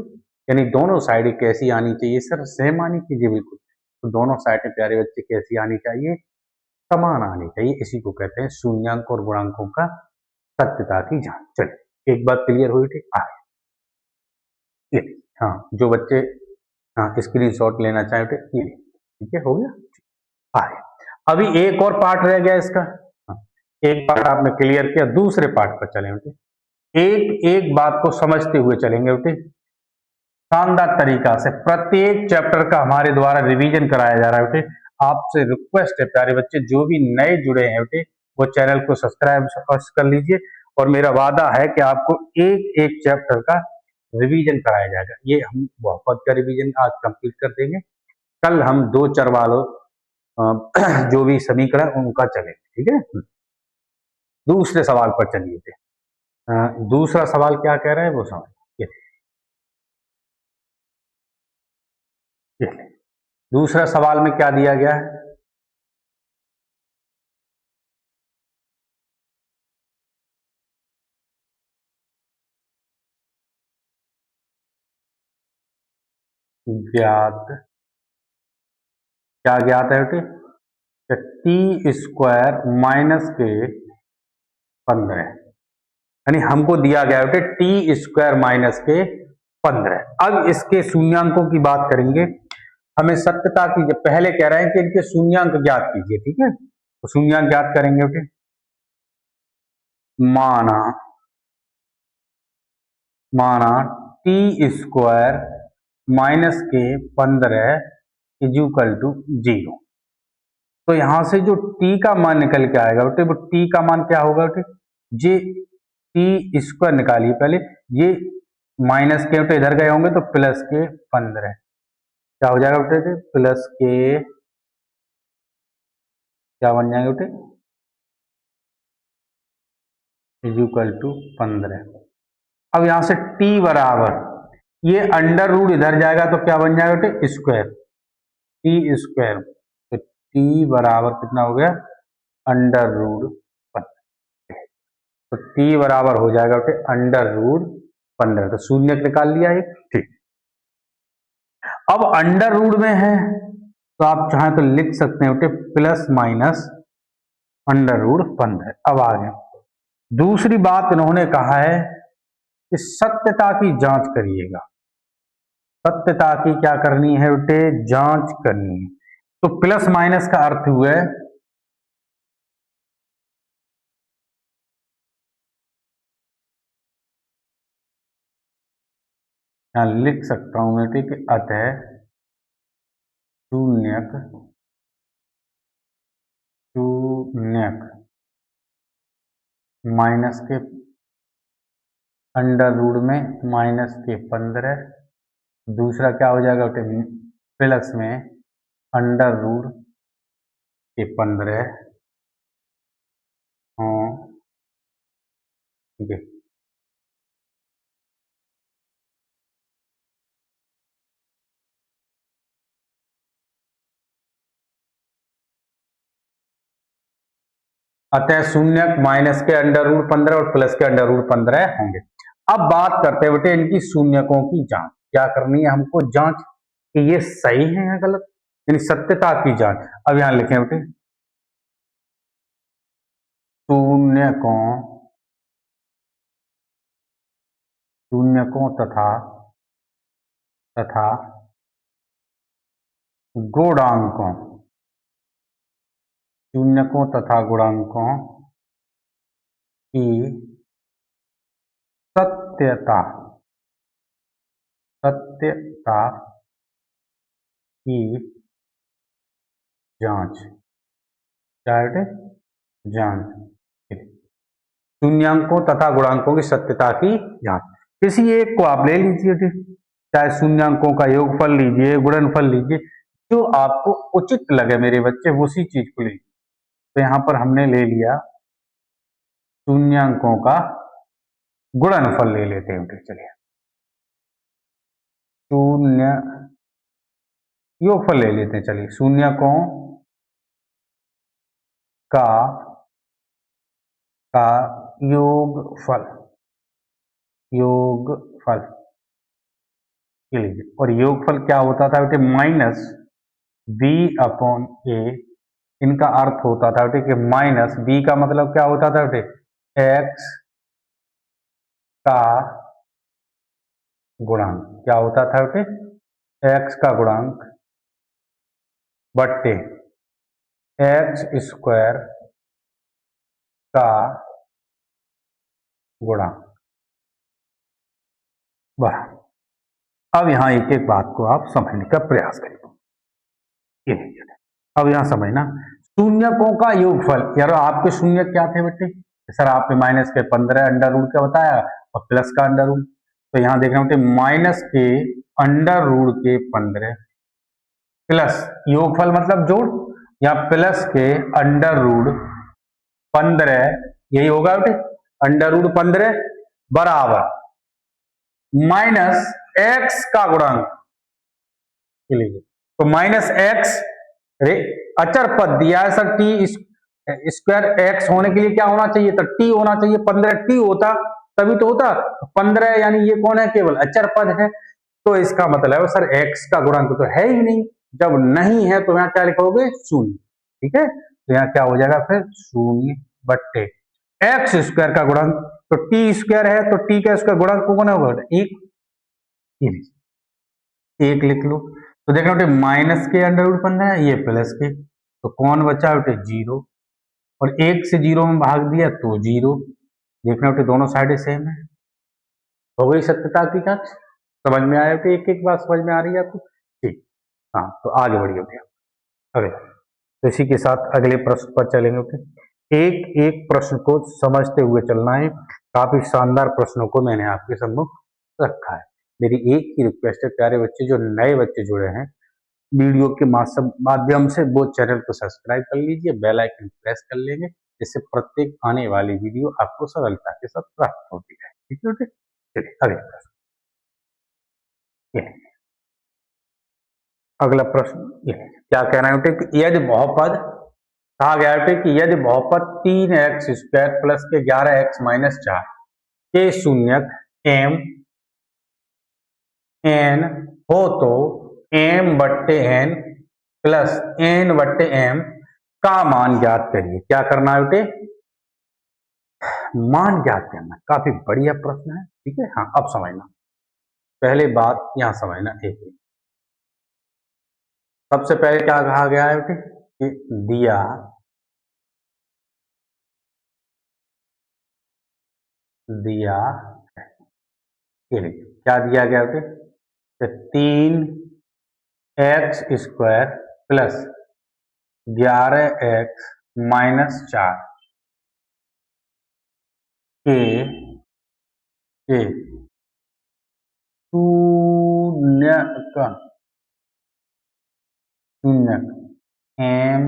यानी दोनों साइड कैसी आनी चाहिए सर, सेम आनी चाहिए बिल्कुल, तो दोनों साइडें प्यारे बच्चे कैसी आनी चाहिए, समान आनी चाहिए, इसी को कहते हैं शून्यंक और गुणांकों का सत्यता की जांच। चलिए एक बात क्लियर हुई थी, आगे हाँ, जो बच्चे हाँ स्क्रीनशॉट लेना चाहे तो ये, ठीक है, हो गया। आए अभी एक और पार्ट रह गया इसका। हाँ, एक पार्ट आपने क्लियर किया, दूसरे पार्ट पर चले बेटे, एक एक बात को समझते हुए चलेंगे बेटे, शानदार तरीका से प्रत्येक चैप्टर का हमारे द्वारा रिवीजन कराया जा रहा है बेटे। आपसे रिक्वेस्ट है प्यारे बच्चे, जो भी नए जुड़े हैं बेटे, वो चैनल को सब्सक्राइब कर लीजिए, और मेरा वादा है कि आपको एक एक चैप्टर का रिवीजन कराया जाएगा। ये हम बहुत का रिवीजन आज कंप्लीट कर देंगे। कल हम दो चर वालों जो भी समीकरण उनका चलेंगे, ठीक है। दूसरे सवाल पर चलिए थे। दूसरा सवाल क्या कह रहा है वो समझ, ये दूसरा सवाल में क्या दिया गया है, ज्ञात, क्या ज्ञात है बेटे, टी स्क्वायर माइनस के 15, यानी हमको दिया गया बेटे टी स्क्वायर माइनस के 15। अब इसके शून्यांकों की बात करेंगे। हमें सत्यता की, पहले कह रहे हैं कि इनके शून्यांक ज्ञात कीजिए, ठीक है। तो शून्यांक ज्ञात करेंगे बेटे, माना माना टी स्क्वायर माइनस के 15 इक्वल टू 0। तो यहां से जो t का मान निकल के आएगा बेटे, वो t का मान क्या होगा बेटे, जे टी स्क्वायर निकालिए पहले, ये माइनस के बेटे इधर गए होंगे तो प्लस के 15, क्या हो जाएगा बेटे, प्लस के क्या बन जाएंगे बेटे, इक्वल टू 15। अब यहां से t बराबर, ये अंडर रूट इधर जाएगा तो क्या बन जाएगा बेटे, स्क्वायर, टी स्क्वायर। तो t बराबर कितना हो गया, अंडर रूट 15। तो t बराबर हो जाएगा बेटे अंडर रूट 15। तो शून्य निकाल लिया एक, ठीक। अब अंडर रूट में है तो आप चाहें तो लिख सकते हैं बेटे प्लस माइनस अंडर रूट 15। अब आगे दूसरी बात इन्होंने कहा है कि सत्यता की जांच करिएगा। सत्यता की क्या करनी है बेटे, जांच करनी है। तो प्लस माइनस का अर्थ हुआ है, यहां लिख सकता हूं बेटे कि अतः शून्यक शून्यक माइनस के अंडर रूट में माइनस के 15, दूसरा क्या हो जाएगा बेटे, प्लस में अंडर रूट के 15। हाँ ठीक है। अतः शून्यक माइनस के अंडर रूट 15 और प्लस के अंडर रूट 15 होंगे। अब बात करते हैं बेटे इनकी शून्यकों की जांच। क्या करनी है हमको, जांच कि ये सही है या गलत, यानी सत्यता की जांच। अब यहां लिखें बेटे शून्यकों शून्यकों तथा तथा गुणांकों, शून्यकों तथा गुणांकों की सत्यता सत्यता की जांच, क्या है बेटे, जांच। शून्यांकों तथा गुणांकों की सत्यता की जांच, किसी एक को आप ले लीजिए, ठीक, चाहे शून्यांकों का योगफल लीजिए, गुणनफल लीजिए, जो आपको उचित लगे मेरे बच्चे उसी चीज को लीजिए। तो यहां पर हमने ले लिया शून्यांकों का गुणनफल ले लेते हैं, चलिए शून्य योगफल ले लेते हैं, चलिए शून्यकों का का योगफल योगफल ये लीजिए। और योगफल क्या होता था बेटे, माइनस बी अपॉन ए। इनका अर्थ होता था बेटे कि माइनस बी का मतलब क्या होता था बेटे, एक्स का गुणांक क्या होता था बेटे, एक्स का गुणांक बट्टे एक्स स्क्वायर का गुणांक। वाह, अब यहां एक एक बात को आप समझने का प्रयास करिए। अब यहां समझना, शून्यकों का योगफल, यार आपके शून्य क्या थे बेटे, सर आपने माइनस के 15 अंडर रूट का बताया और प्लस का अंडर रूट, तो यहां देखना बेटे माइनस के अंडर रूट के 15 प्लस योगफल मतलब जोड़, या प्लस के अंडर रूट 15, यही होगा बेटे अंडर रूट 15 बराबर माइनस एक्स का गुणांक, तो माइनस एक्स अचर पद दिया है सर, टी स्क्वायर एक्स होने के लिए क्या होना चाहिए, तो टी होना चाहिए, 15 टी होता तभी तो होता, 15 यानी ये कौन है, केवल अचर पद है, तो इसका मतलब है सर एक्स का गुणांक तो है ही नहीं, जब नहीं है तो यहाँ क्या लिखोगे, शून्य। ठीक है, तो यहाँ क्या हो जाएगा फिर शून्य बट्टे एक्स स्क्वायर का गुणांक, तो टी स्क्वायर है तो टी का स्क्वायर गुणांक कौन होगा, एक लिख लो, तो देखना बेटे माइनस के अंडर रूट 15 है, ये प्लस के, तो कौन बचा बेटे जीरो, और एक से जीरो में भाग दिया तो जीरो, देखना बेटे दोनों साइड सेम है, हो गई सत्यता की जांच। समझ में आया बेटे, एक एक बात समझ में आ रही है आपको, ठीक। हाँ, तो आगे बढ़िए बेटे अगले, तो इसी के साथ अगले प्रश्न पर चलेंगे बेटे, एक एक प्रश्न को समझते हुए चलना है, काफी शानदार प्रश्नों को मैंने आपके सम्मुख रखा है। मेरी एक ही रिक्वेस्ट है प्यारे बच्चे, जो नए बच्चे जुड़े हैं वीडियो के माध्यम से, वो चैनल को सब्सक्राइब कर लीजिए, बेल आइकन प्रेस कर लेंगे, जिससे प्रत्येक आने वाली वीडियो आपको सरलता के साथ प्राप्त होती है। ठीक है बेटे, चलिए अगले प्रश्न, अगला प्रश्न क्या कहना है बेटे कि यदि बहुपद, कहा गया बेटे कि यदि बहुपद 3x स्क्वायर प्लस के 11x माइनस 4 के शून्यक m n हो तो m बट्टे n प्लस n बट्टे m का मान ज्ञात करिए। क्या करना है बेटे, मान ज्ञात करना, काफी बढ़िया प्रश्न है। ठीक है, हाँ अब समझना, पहले बात यहां समझना, एक सबसे पहले क्या कहा गया है बेटे कि दिया क्या दिया गया बेटे, 3x square plus 11x minus 4 के शून्यक m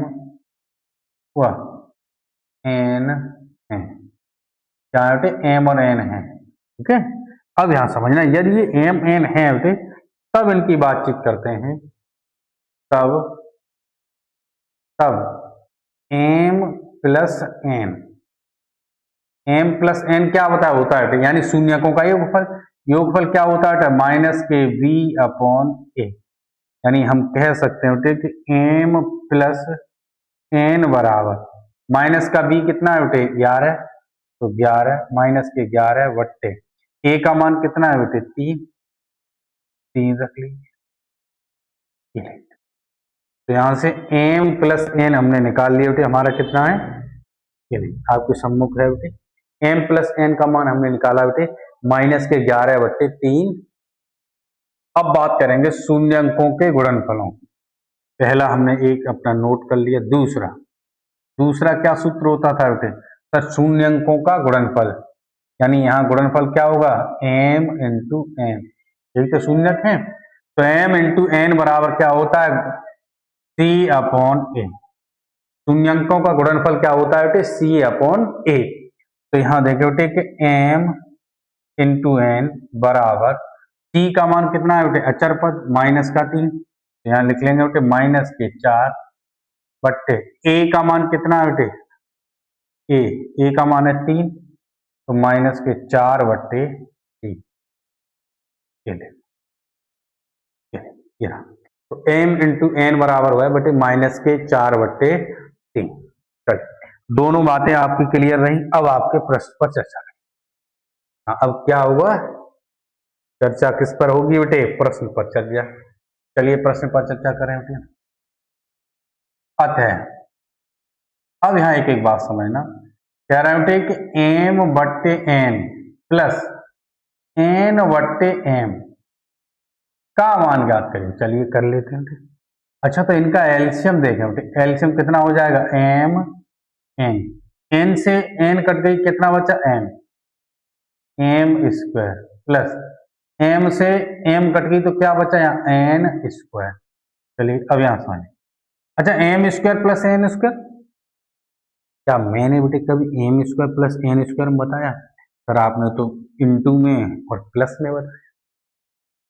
व n है, क्या बेटे m और n है। ठीक है, अब यहां समझना, यदि ये m n है बेटे तब इनकी बातचीत करते हैं, तब m प्लस n क्या होता है यानी शून्यकों का योगफल, योगफल क्या होता है माइनस के v अपॉन a, यानी हम कह सकते हैं बेटे कि m प्लस n बराबर माइनस का b कितना है बेटे 11, तो 11 माइनस के 11 बट्टे a का मान कितना है बेटे 3 रख लीजिए। तो यहां से m प्लस n हमने निकाल लिया बेटे, हमारा कितना है, आपके सम्मुख है बेटे, m प्लस n का मान हमने निकाला बेटे माइनस के 11 बट्टे 3। अब बात करेंगे शून्य अंकों के गुणनफलों, पहला हमने एक अपना नोट कर लिया, दूसरा क्या सूत्र होता था बेटे, सर शून्य अंकों का गुणनफल, यानी यहाँ गुणनफल क्या होगा m इंटू n, यही तो शून्यक है, तो m इंटू n बराबर क्या होता है c अपॉन a, शून्यंकों का गुणनफल क्या होता है बेटे c अपॉन a, तो यहाँ देखो बेटे कि m इंटू n बराबर c का मान कितना है बेटे अचर पद माइनस का 3, तो यहाँ लिख लेंगे बेटे माइनस के 4 बट्टे a का मान कितना है बेटे a का मान है 3, तो माइनस के 4 बट्टे 3, तो m इंटू n बराबर हुआ है बेटे माइनस के 4 बट्टे 3। दोनों बातें आपकी क्लियर रही, अब आपके प्रश्न पर चर्चा करें। अब क्या हुआ, चर्चा किस पर होगी बेटे? प्रश्न पर चर्चा। चलिए प्रश्न पर चर्चा करें बेटे। अतः अब यहाँ एक एक बात समझना। कह रहे हैं बेटे कि एम बट्टे एन प्लस एन बट्टे एम का मान ज्ञात करें। चलिए कर लेते हैं। अच्छा तो इनका एलसीएम देखें बेटे। एलसीएम कितना हो जाएगा? एम एन, एन से एन कट गई, कितना बचा? M, m square plus m से एम कट गई तो क्या बचा यहाँ? N square. चलिए अब यहां समझ। अच्छा m square plus n square, क्या मैंने बेटे कभी m square plus n square में बताया? सर आपने तो इनटू में और प्लस में बताया।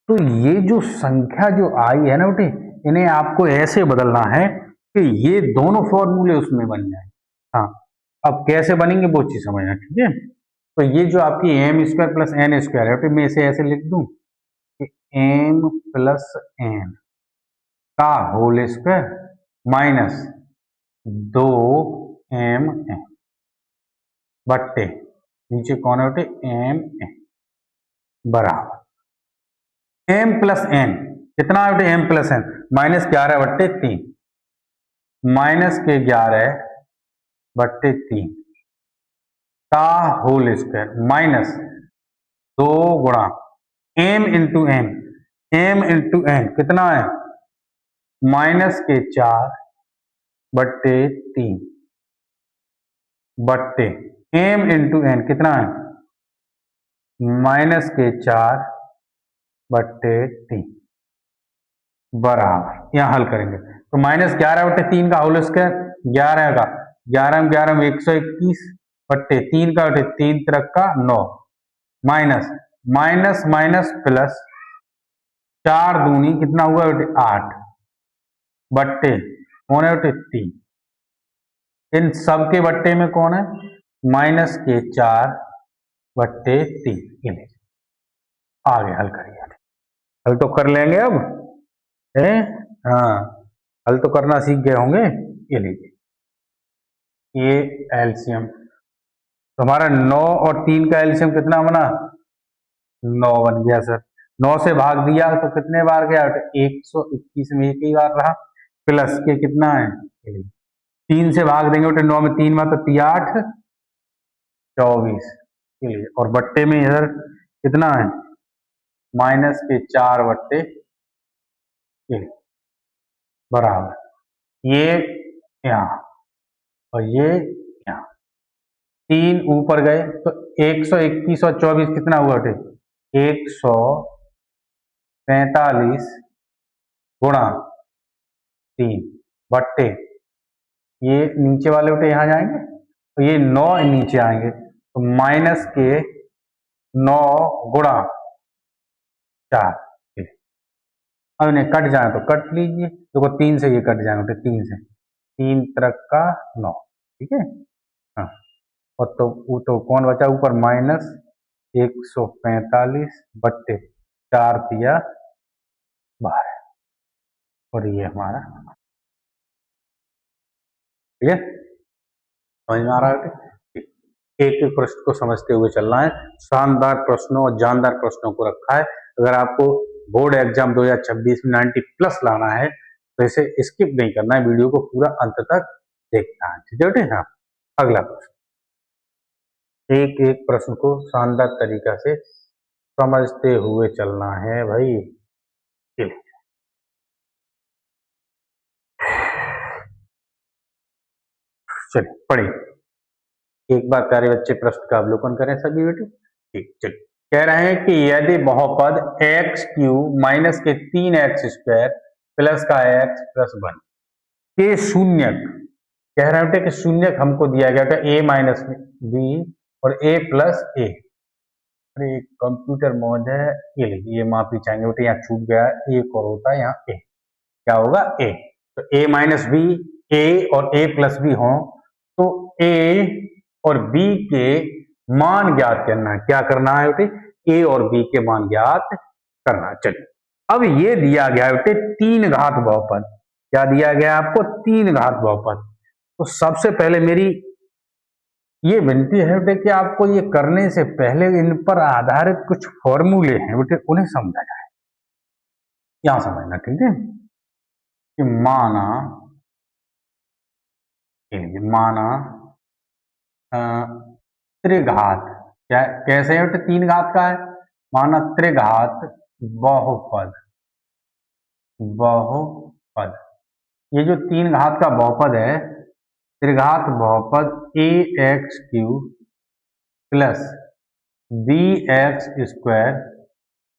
तो ये जो संख्या जो आई है ना बेटे, इन्हें आपको ऐसे बदलना है कि ये दोनों फॉर्मूले उसमें बन जाए। हाँ अब कैसे बनेंगे वो चीज समझना, ठीक है। तो ये जो आपकी m square plus n square है बेटे, मैं इसे ऐसे लिख दूं कि एम प्लस एन का whole square minus 2m n बट्टे नीचे कौन है बेटे? एम एन बराबर एम प्लस एन, कितना है बेटे? M plus n minus 11/3, minus के 11/3 का होल स्क्वायर माइनस 2 गुणा m into n, m into n कितना है? माइनस के 4/3 बट्टे एम इंटू एन कितना है? माइनस के 4/3 बराबर, यहां हल करेंगे तो माइनस 11/3 का होल स्क्वायर 11 का 11 11 121/3 का 3 तरह का 9 माइनस माइनस माइनस प्लस 4 दूनी कितना हुआ बेटे? 8 बट्टे कौन है बेटे? 3। इन सब के बट्टे में कौन है? माइनस के 4/3। आगे हल करिए। हल तो कर लेंगे अब है? हाँ हल तो करना सीख गए होंगे। ये लीजिए ये एलसीएम तो हमारा 9 और 3 का एलसीएम कितना बना? 9 बन गया सर। 9 से भाग दिया तो कितने बार गया? 121 में एक ही बार रहा, प्लस के कितना है? 3 से भाग देंगे बेटे 9 में 3 बार तो 3 8 24 के लिए, और बट्टे में इधर कितना है? माइनस के 4/3 बराबर ये यहाँ और ये यहाँ, 3 ऊपर गए तो 121 और 24 कितना हुआ बेटे? 145 गुणा 3 बट्टे ये नीचे वाले बेटे यहाँ जाएंगे तो ये 9 नीचे आएंगे तो माइनस के 9 गुणा 4। अब इन्हें कट जाए तो कट लीजिए, देखो 3 से ये कट जाएंगे, 3 से 3 तरक का 9, ठीक है। हाँ और तो कौन बचा ऊपर? माइनस 145 बट्टे 4 दिया 12 और ये हमारा, ठीक है। समझ में आ रहा है? एक एक प्रश्न को समझते हुए चलना है। शानदार प्रश्नों और जानदार प्रश्नों को रखा है। अगर आपको बोर्ड एग्जाम 2026 में 90+ लाना है तो इसे स्किप नहीं करना है, वीडियो को पूरा अंत तक देखना है, ठीक है बेटे। हाँ अगला प्रश्न, एक एक प्रश्न को शानदार तरीका से समझते हुए चलना है भाई। चलिए पढ़िए एक बार प्यारे बच्चे प्रश्न का अवलोकन करें सभी बेटे। ठीक चलिए कह रहे हैं कि यदि बहुपद x³ माइनस के 3x² प्लस का x प्लस 1 के शून्यक, कह रहे हैं कि शून्यक हमको दिया गया था a माइनस बी और a प्लस ए। अरे कंप्यूटर मौज है, ये लीजिए ये माफी चाहेंगे बेटे, यहाँ छूट गया एक और होता है यहाँ a, क्या होगा? a। तो a माइनस बी, a और a प्लस बी हो तो a और b के मान ज्ञात करना है। क्या करना है बेटे? a और b के मान ज्ञात करना है। चलिए अब ये दिया गया है बेटे 3 घात बहुपद। क्या दिया गया आपको? 3 घात बहुपद। तो सबसे पहले मेरी ये विनती है बेटे कि आपको ये करने से पहले इन पर आधारित कुछ फॉर्मूले हैं बेटे, उन्हें समझा जाए। यहां समझना, ठीक है। कि माना त्रिघात, क्या कैसे है बेटे, 3 घात का है। माना त्रिघात बहुपद, ये जो 3 घात का बहुपद है, त्रिघात बहुपद a x cube plus b x square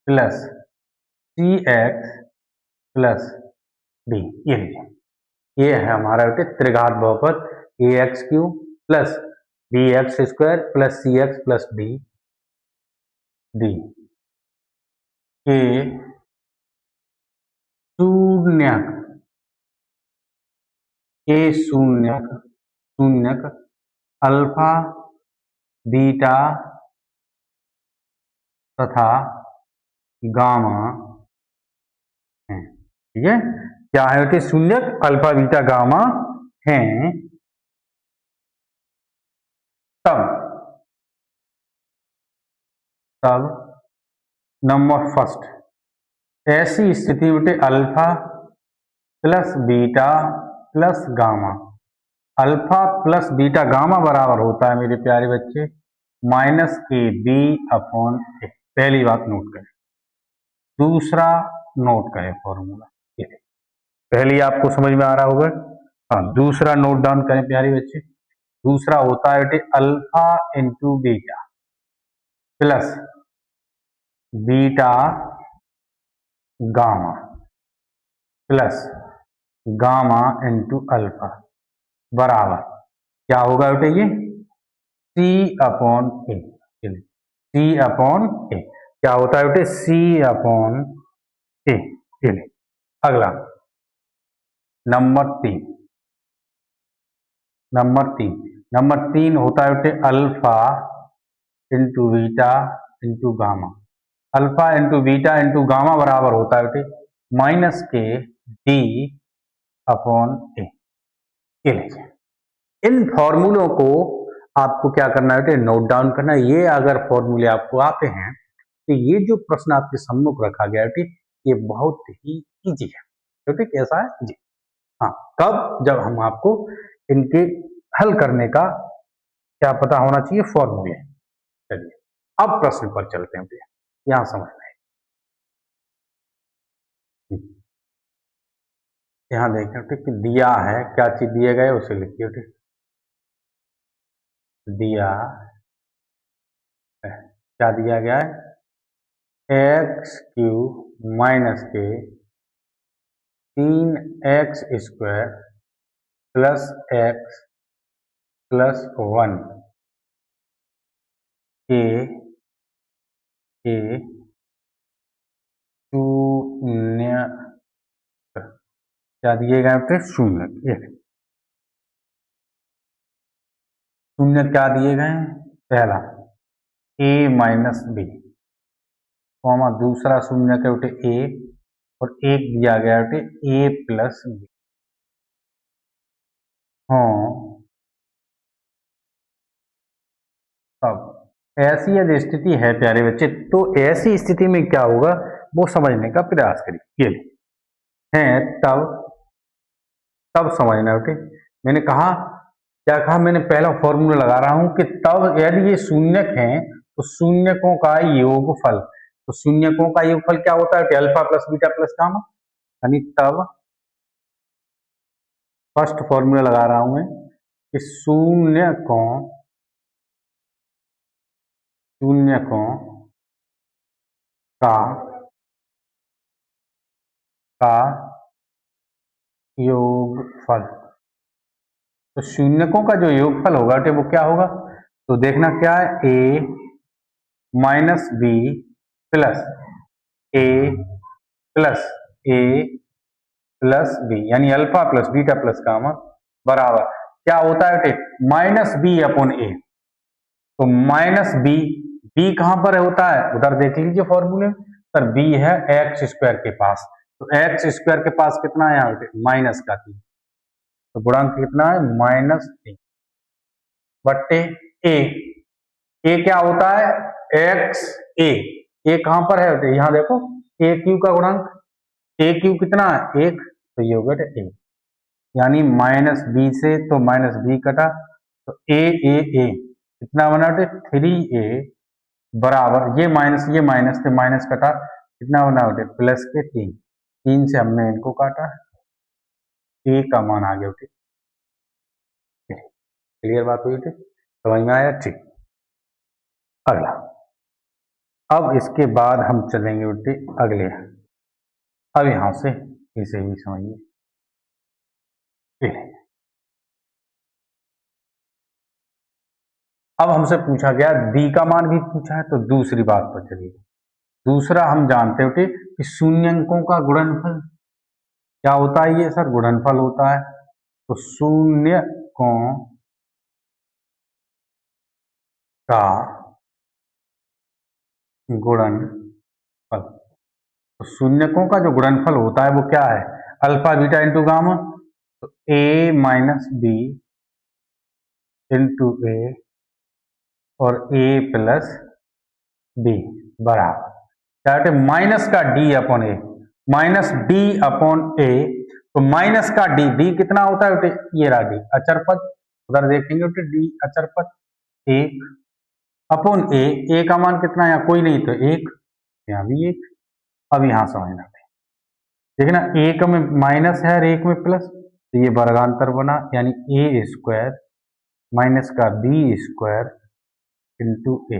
plus c x plus d, ये लीजिए, ये है हमारा बेटे त्रिघात बहुपद a x cube plus b x square plus c x plus d d के शून्यक, के शून्यक अल्फा बीटा तथा गामा है। ठीक है, क्या है बेटे, शून्यक अल्फा बीटा गामा हैं। तब नंबर फर्स्ट, ऐसी स्थिति बेटे alpha plus beta plus gamma, alpha plus beta gamma बराबर होता है मेरे प्यारे बच्चे माइनस ए बी अपॉन ए। पहली बात नोट करें। दूसरा नोट करें फॉर्मूला, पहली आपको समझ में आ रहा होगा। हाँ, दूसरा नोट डाउन करें प्यारे बच्चे। दूसरा होता है बेटे alpha into beta plus beta gamma plus gamma into alpha बराबर क्या होगा बेटे, ये सी अपॉन ए। सी अपॉन ए क्या होता है बेटे, सी अपॉन ए। अगला नंबर तीन होता है बेटे alpha into beta into gamma. Alpha into beta into gamma बराबर होता है बेटे माइनस के डी अपॉन ए। इन फॉर्मूलों को आपको क्या करना है बेटे, नोट डाउन करना। ये अगर फॉर्मूले आपको आते हैं तो ये जो प्रश्न आपके सम्मुख रखा गया बेटे, ये बहुत ही इजी है बेटे। कैसा है जी, हाँ, कब, जब हम आपको इनके हल करने का क्या पता होना चाहिए, फॉर्मूले। चलिए अब प्रश्न पर चलते हैं, यहां समझना है। यहां देखें ठीक, दिया है, क्या चीज दिए गए उसे लिखिए ठीक। दिया है, क्या दिया गया है, एक्स क्यूब माइनस के 3x square plus x plus 1 के शून्य, क्या दिए गए थे, शून्य। शून्य क्या दिए गए, पहला a माइनस बी कॉमा, दूसरा शून्य के उठे a और एक दिया गया उठे a प्लस बी। हाँ, अब ऐसी यदि स्थिति है प्यारे बच्चे, तो ऐसी स्थिति में क्या होगा वो समझने का प्रयास करिए। ये है तब समझना बेटे। मैंने कहा, क्या कहा मैंने, पहला फॉर्मूला लगा रहा हूं कि तब यदि ये शून्यक हैं तो शून्यकों का योगफल, तो शून्यकों का योगफल क्या होता है, alpha plus beta plus gamma. यानी तब फर्स्ट फॉर्मूला लगा रहा हूं मैं कि शून्यकों का योगफल, तो शून्यकों का जो योगफल होगा वो क्या होगा, तो देखना क्या है, a minus b plus a plus b, यानी alpha plus beta plus gamma बराबर क्या होता है बेटे, माइनस बी अपॉन ए। तो माइनस बी, बी कहां पर होता है, उधर देख लीजिए फॉर्मूले, सर बी है एक्स स्क्वायर के पास, तो एक्स स्क्वायर के पास कितना है यहाँ पे, माइनस का 3, तो गुणांक कितना है, -3 बट्टे ए, ए क्या होता है एक्स ए कहां पर है यहां देखो, ए क्यू का गुणांक, ए क्यू कितना है एक, तो ये हो गया ए, यानी माइनस बी से तो माइनस बी कटा, तो ए कितना बना बेटे 3a बराबर ये माइनस से माइनस कटा, कितना बना बेटे प्लस के 3 से हमने इनको काटा, ए का मान आ गया बेटे। क्लियर बात हुई बेटे, समझ में आया? ठीक, अगला, अब इसके बाद हम चलेंगे बेटे अगले, अब यहां से इसे भी समझिए। अब हमसे पूछा गया बी का मान भी पूछा है, तो दूसरी बात पर चलिए। दूसरा हम जानते हैं कि शून्यंकों का गुणनफल क्या होता है, ये सर गुणनफल होता है, तो शून्यकों का गुणनफल, तो शून्यकों का जो गुणनफल होता है वो क्या है अल्फा बीटा इंटू गामा, तो ए माइनस बी इंटू ए और ए प्लस बी बराबर क्या है माइनस का डी अपॉन ए, माइनस डी अपॉन ए, तो माइनस का डी, डी कितना होता है बेटे ये रहा डी अचर पद, उधर देखेंगे बेटे डी अचर पद एक अपॉन ए का मान कितना, यहाँ कोई नहीं तो एक, यहाँ भी एक। अब यहां समझना देखना, एक में माइनस है और एक में प्लस, तो ये वर्गांतर बना, यानी ए स्क्वायर माइनस का बी स्क्वायर इंटू ए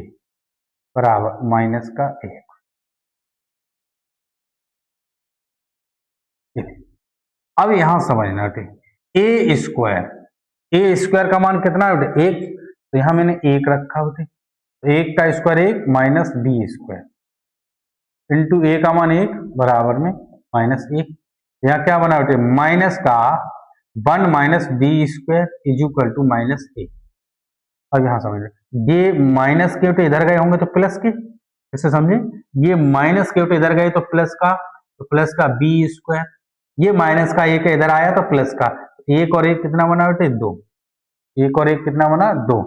बराबर माइनस का एक। अब यहां समझना ए स्क्वायर का मान कितना है एक, तो यहां मैंने एक रखा होते, तो एक का स्क्वायर एक माइनस बी स्क्वायर इंटू ए का मान एक बराबर में माइनस एक, यहाँ क्या बना बेटे माइनस का 1 minus b square is equal to minus a. अब यहां समझ ये माइनस के बेटे इधर गए होंगे तो प्लस के, इसे समझे, ये माइनस के बेटे इधर गए तो प्लस का, तो प्लस का बी स्क्वायर, ये माइनस का एक इधर आया तो प्लस का, एक और एक कितना बना बेटे दो, एक और एक कितना बना दो,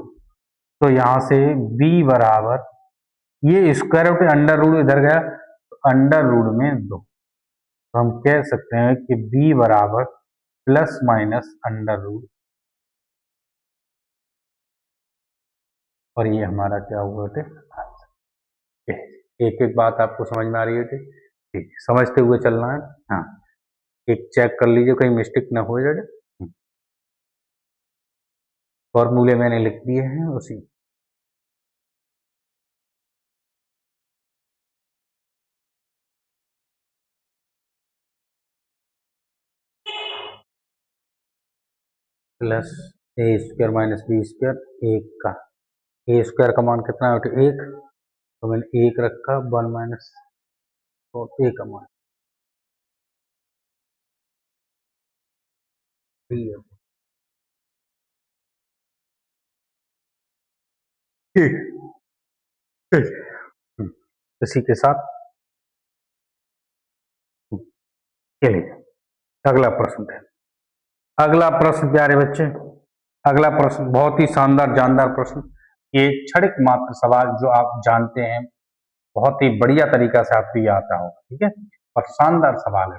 तो यहां से b बराबर ये स्क्वायर रूट अंडर रूट इधर गया तो अंडर रूट में दो, तो हम कह सकते हैं कि b बराबर प्लस माइनस अंडर रूट, और ये हमारा क्या हुआ बेटे, एक एक बात आपको समझ में आ रही है बेटे, ठीक समझते हुए चलना है। हाँ एक चेक कर लीजिए कहीं मिस्टेक ना हो जाए, फॉर्मूले मैंने लिख दिए हैं उसी, प्लस ए स्क्वायर माइनस बी स्क्वायर एक का, ए स्क्वायर का मान कितना है एक, तो मैंने एक रखा 1 माइनस तो ए का मान बी है। इसी के साथ चलिए अगला प्रश्न है, अगला प्रश्न प्यारे बच्चे, अगला प्रश्न बहुत ही शानदार जानदार प्रश्न, ये क्षणिक मात्र सवाल जो आप जानते हैं बहुत ही बढ़िया तरीका से आपको ये आता होगा, ठीक है, और शानदार सवाल है।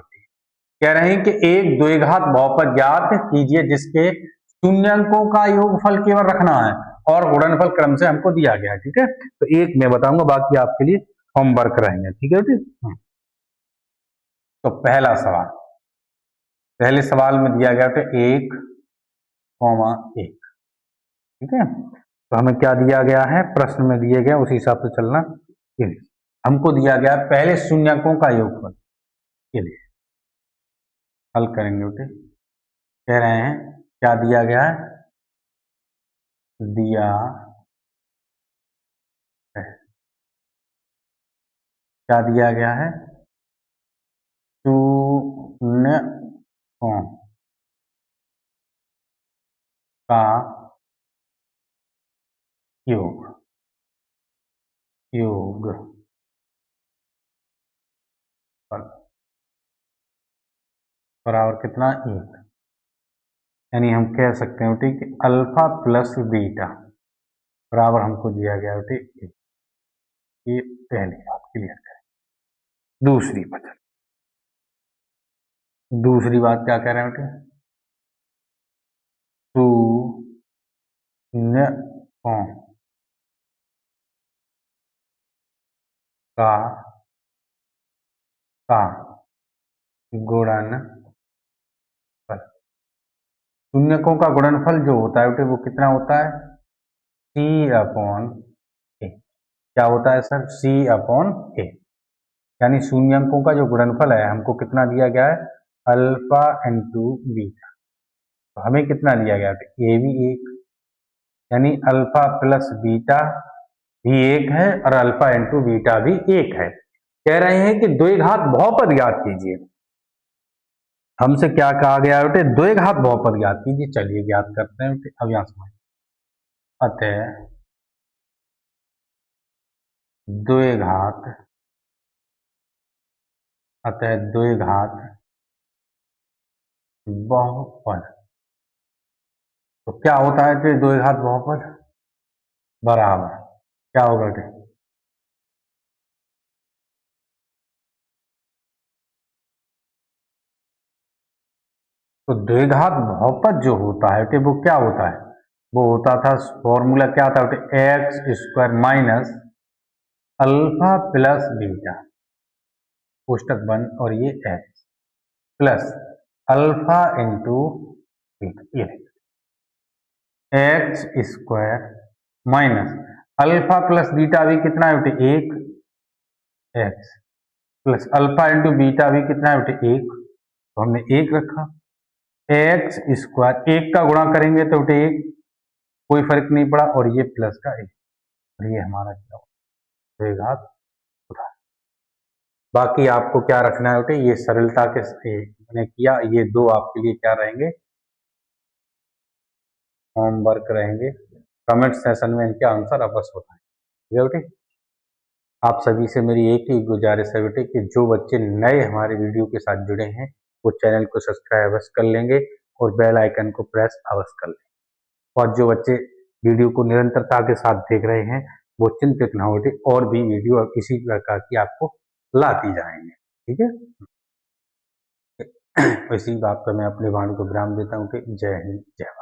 कह रहे हैं कि एक द्विघात बहुपद ज्ञात कीजिए जिसके शून्यंकों का योगफल केवल रखना है और गुणनफल क्रम से हमको दिया गया है, ठीक है, तो एक मैं बताऊंगा बाकी आपके लिए होमवर्क रहेंगे, ठीक है ठीक। तो पहला सवाल, पहले सवाल में दिया गया था 1,1, ठीक है, तो हमें क्या दिया गया है प्रश्न में दिए गए उसी हिसाब से चलना, हमको दिया गया पहले शून्यंकों का योगफल, हल करेंगे बेटे, कह रहे हैं क्या दिया गया है, दिया है, क्या दिया गया है शून्यकों का योग, योग बराबर कितना एक, यानी हम कह सकते हैं कि अल्फा प्लस बीटा बराबर हमको दिया गया बेटे ए। ये पहली बात क्लियर करें। दूसरी बात क्या कह रहे हैं बेटे, शून्यकों का गुणनफल। शून्यकों का गुणनफल जो होता है बेटे वो कितना होता है, सी अपॉन ए। क्या होता है सर, सी अपॉन ए। यानी शून्यकों का जो गुणनफल है हमको कितना दिया गया है, अल्फा इंटू बीटा। तो हमें कितना दिया गया है, ए भी एक, यानी अल्फा प्लस बीटा भी एक है और अल्फा इंटू बीटा भी एक है। कह रहे हैं कि द्विघात बहुपद ज्ञात कीजिए। हमसे क्या कहा गया बेटे, द्विघात बहुपद ज्ञात कीजिए। चलिए ज्ञात करते हैं बेटे, अब यहां समझ। अतः द्विघात बहुपद। तो क्या होता है बेटे द्विघात बहुपद, बराबर क्या होगा बेटे, तो द्विघात बहुपद जो होता है बेटे वो क्या होता है, वो होता था, फॉर्मूला क्या था बेटे, x square minus alpha plus beta कोष्टक बंद और ये x plus alpha into beta, ये x square minus alpha plus beta भी कितना है बेटे एक, x plus alpha into beta भी कितना है बेटे एक, तो हमने एक रखा। एक्स स्क्वायर एक का गुणा करेंगे तो बेटे एक, कोई फर्क नहीं पड़ा, और ये प्लस का एक, और ये हमारा क्या होगा, उदाहरण। बाकी आपको क्या रखना है बेटे, ये सरलता के मैंने किया, ये दो आपके लिए क्या रहेंगे, होमवर्क रहेंगे। कमेंट सेशन में इनके आंसर अवश्य बताएं, ठीक है बेटे। आप सभी से मेरी एक ही गुजारिश है बेटे कि जो बच्चे नए हमारे वीडियो के साथ जुड़े हैं वो चैनल को सब्सक्राइब अवश्य कर लेंगे और बेल आइकन को प्रेस अवश्य कर लेंगे। और जो बच्चे वीडियो को निरंतरता के साथ देख रहे हैं वो चिंतित ना हो बेटे, और भी वीडियो इसी प्रकार की आपको लाती जाएंगे, ठीक है। इसी बात पर मैं अपनी वाणी को विराम देता हूँ कि जय हिंद जय भारत।